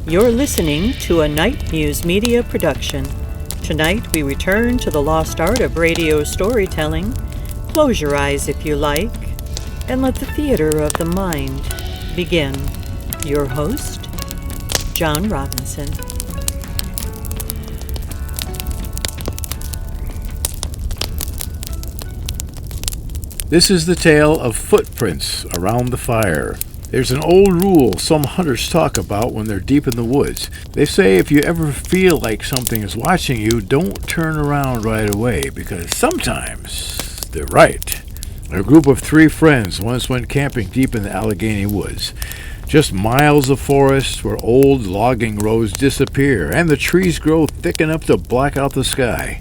You're listening to a Nite Muse Media production. Tonight we return to the lost art of radio storytelling. Close your eyes if you like, and let the theater of the mind begin. Your host, John Robinson. This is the tale of footprints around the fire. There's an old rule some hunters talk about when they're deep in the woods. They say if you ever feel like something is watching you, don't turn around right away, because sometimes they're right. A group of 3 friends once went camping deep in the Allegheny woods. Just miles of forest where old logging roads disappear and the trees grow thick enough to black out the sky.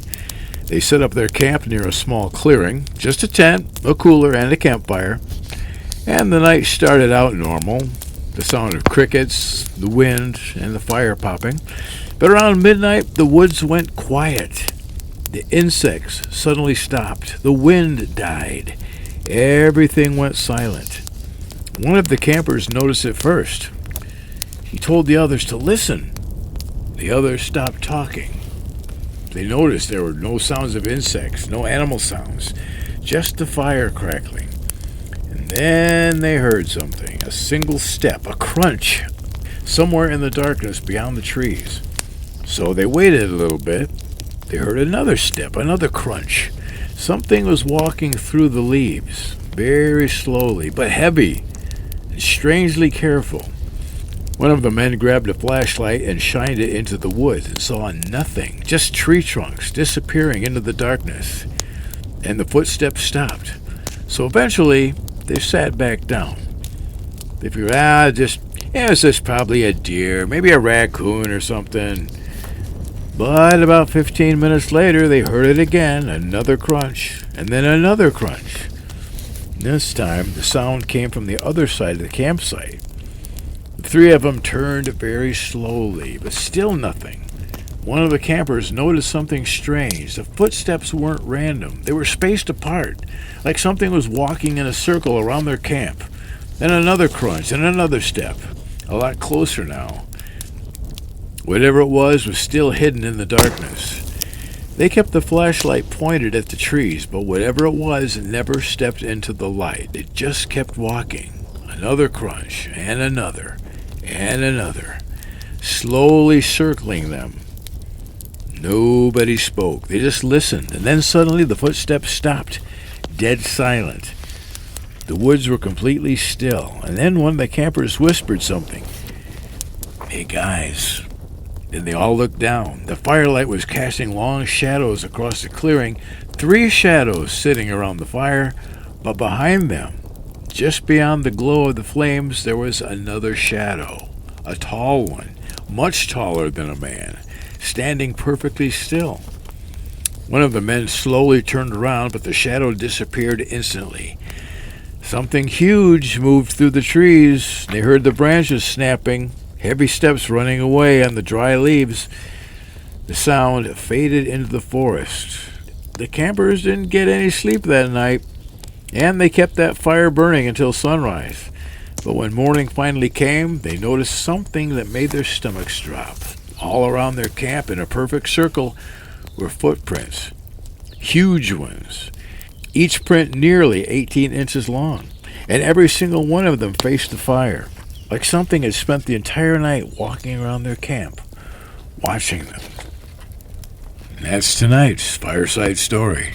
They set up their camp near a small clearing, just a tent, a cooler, and a campfire. And the night started out normal, the sound of crickets, the wind, and the fire popping. But around midnight, the woods went quiet. The insects suddenly stopped. The wind died. Everything went silent. One of the campers noticed it first. He told the others to listen. The others stopped talking. They noticed there were no sounds of insects, no animal sounds, just the fire crackling. Then they heard something, a single step, a crunch, somewhere in the darkness beyond the trees. So they waited a little bit. They heard another step, another crunch. Something was walking through the leaves, very slowly, but heavy and strangely careful. One of the men grabbed a flashlight and shined it into the woods and saw nothing, just tree trunks disappearing into the darkness. And the footsteps stopped. So eventually, they sat back down. They figured, it's just probably a deer, maybe a raccoon or something. But about 15 minutes later, they heard it again, another crunch, and then another crunch. This time, the sound came from the other side of the campsite. The 3 of them turned very slowly, but still nothing. One of the campers noticed something strange. The footsteps weren't random. They were spaced apart, like something was walking in a circle around their camp. Then another crunch and another step, a lot closer now. Whatever it was still hidden in the darkness. They kept the flashlight pointed at the trees, but whatever it was never stepped into the light. It just kept walking. Another crunch, and another, slowly circling them. Nobody spoke. They just listened, and then suddenly the footsteps stopped, dead silent. The woods were completely still, and then one of the campers whispered something. "Hey, guys." Then they all looked down. The firelight was casting long shadows across the clearing, 3 shadows sitting around the fire, but behind them, just beyond the glow of the flames, there was another shadow, a tall one, much taller than a man, standing perfectly still. One of the men slowly turned around, but the shadow disappeared instantly. Something huge moved through the trees. They heard the branches snapping, heavy steps running away on the dry leaves. The sound faded into the forest. The campers didn't get any sleep that night, and they kept that fire burning until sunrise. But when morning finally came, they noticed something that made their stomachs drop. All around their camp in a perfect circle were footprints, huge ones, each print nearly 18 inches long, and every single one of them faced the fire, like something had spent the entire night walking around their camp, watching them. And that's tonight's Fireside Story.